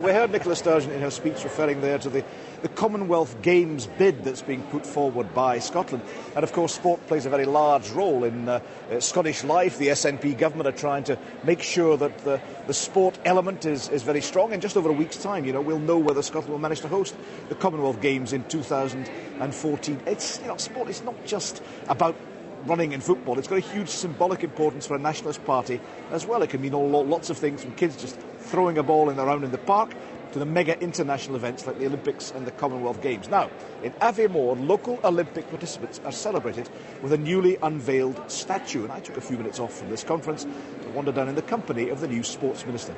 We heard Nicola Sturgeon in her speech referring there to the Commonwealth Games bid that's being put forward by Scotland. And of course sport plays a very large role in Scottish life. The SNP government are trying to make sure that the sport element is very strong. In just over a week's time, we'll know whether Scotland will manage to host the Commonwealth Games in 2014. Sport is not just about running and football. It's got a huge symbolic importance for a nationalist party as well. It can mean lots of things, from kids just throwing a ball around in the park to the mega international events like the Olympics and the Commonwealth Games. Now, in Aviemore, local Olympic participants are celebrated with a newly unveiled statue, and I took a few minutes off from this conference to wander down in the company of the new Sports Minister.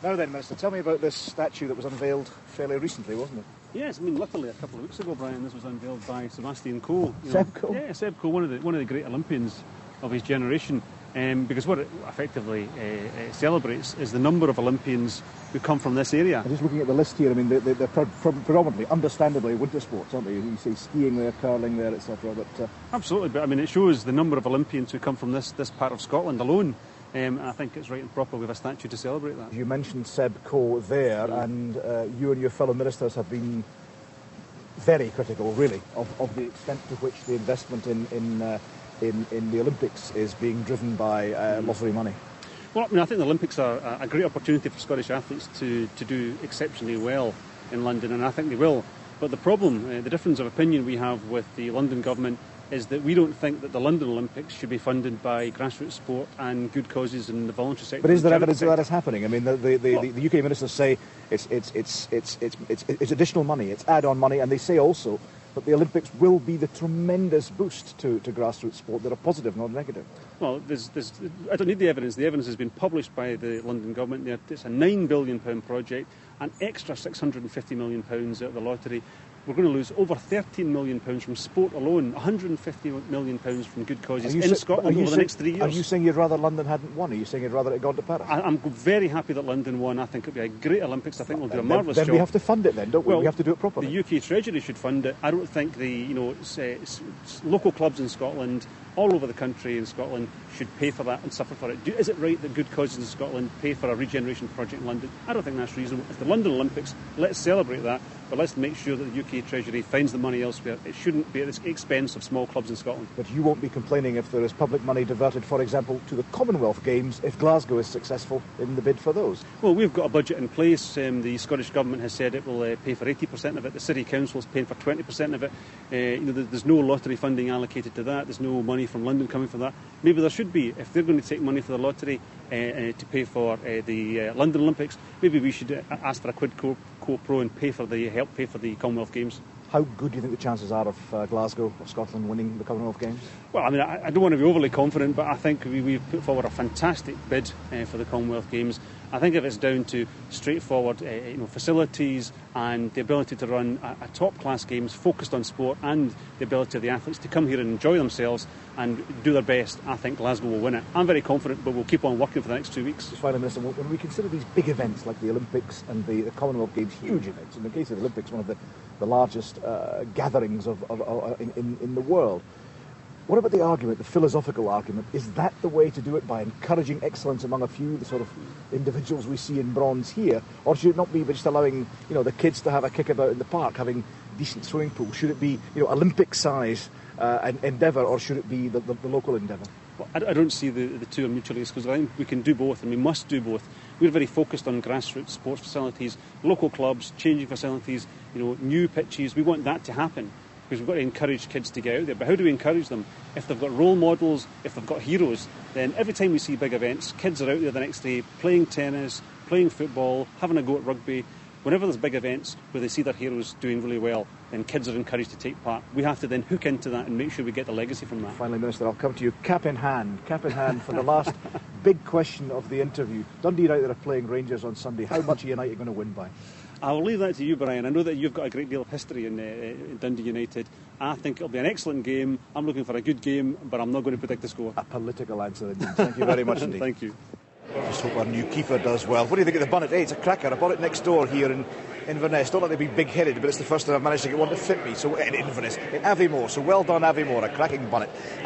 Now then, Minister, tell me about this statue that was unveiled fairly recently, wasn't it? Yes, literally a couple of weeks ago, Brian, this was unveiled by Sebastian Coe. Seb Coe? Yeah, Seb Coe, one of the great Olympians of his generation. Because what it effectively celebrates is the number of Olympians who come from this area. I'm just looking at the list here. They're predominantly, understandably, winter sports, aren't they? You see skiing there, curling there, etc. Absolutely, but it shows the number of Olympians who come from this part of Scotland alone. I think it's right and proper we have a statue to celebrate that. You mentioned Seb Coe there, and you and your fellow ministers have been very critical, really, of the extent to which the investment in the Olympics is being driven by lottery money. Well, I think the Olympics are a great opportunity for Scottish athletes to do exceptionally well in London, and I think they will. But the problem, the difference of opinion we have with the London government is that we don't think that the London Olympics should be funded by grassroots sport and good causes in the voluntary sector. But is there evidence that that is happening? The UK ministers say it's additional money, it's add-on money, and they say also that the Olympics will be the tremendous boost to grassroots sport that are positive, not negative. Well, I don't need the evidence. The evidence has been published by the London government. It's a £9 billion project, an extra £650 million out of the lottery. We're going to lose over £13 million from sport alone, £150 million from good causes in Scotland over the next 3 years. Are you saying you'd rather London hadn't won? Are you saying you'd rather it had gone to Paris? I'm very happy that London won. I think it'll be a great Olympics. I think we'll do a marvellous job. Then we have to fund it then, don't we? We have to do it properly. The UK Treasury should fund it. I don't think local clubs in Scotland, all over the country in Scotland, should pay for that and suffer for it. Is it right that good causes in Scotland pay for a regeneration project in London? I don't think that's reasonable. It's the London Olympics. Let's celebrate that, but let's make sure that the UK Treasury finds the money elsewhere. It shouldn't be at the expense of small clubs in Scotland. But you won't be complaining if there is public money diverted, for example, to the Commonwealth Games if Glasgow is successful in the bid for those? Well, we've got a budget in place. The Scottish Government has said it will pay for 80% of it. The City Council is paying for 20% of it. There's no lottery funding allocated to that. There's no money from London coming for that. Maybe there should be. If they're going to take money for the lottery to pay for the London Olympics, maybe we should ask for a quid pro quo and help pay for the Commonwealth Games. How good do you think the chances are of Glasgow, of Scotland, winning the Commonwealth Games? Well, I don't want to be overly confident, but I think we've put forward a fantastic bid for the Commonwealth Games. I think if it's down to straightforward facilities and the ability to run a top-class games focused on sport and the ability of the athletes to come here and enjoy themselves and do their best, I think Glasgow will win it. I'm very confident, but we'll keep on working for the next 2 weeks. Just finally, Minister, when we consider these big events like the Olympics and the Commonwealth Games, huge events, in the case of the Olympics, one of the largest gatherings in the world, what about the argument, the philosophical argument? Is that the way to do it, by encouraging excellence among a few, the sort of individuals we see in bronze here? Or should it not be just allowing, the kids to have a kick about in the park, having decent swimming pools? Should it be, Olympic size endeavour, or should it be the local endeavour? Well, I don't see the two are mutually exclusive. I think we can do both, and we must do both. We're very focused on grassroots sports facilities, local clubs, changing facilities, new pitches. We want that to happen, because we've got to encourage kids to get out there. But how do we encourage them? If they've got role models, if they've got heroes, then every time we see big events, kids are out there the next day playing tennis, playing football, having a go at rugby. Whenever there's big events where they see their heroes doing really well, then kids are encouraged to take part. We have to then hook into that and make sure we get the legacy from that. Finally, Minister, I'll come to you, cap in hand for the last big question of the interview. Dundee United are playing Rangers on Sunday. How much are United going to win by? I'll leave that to you, Brian. I know that you've got a great deal of history in Dundee United. I think it'll be an excellent game. I'm looking for a good game, but I'm not going to predict the score. A political answer indeed. Thank you very much indeed. Thank you. Just hope our new keeper does well. What do you think of the bonnet? Hey, it's a cracker. I bought it next door here in Inverness. Don't like to be big-headed, but it's the first time I've managed to get one to fit me. So in Inverness, in Aviemore. So well done, Aviemore. A cracking bonnet.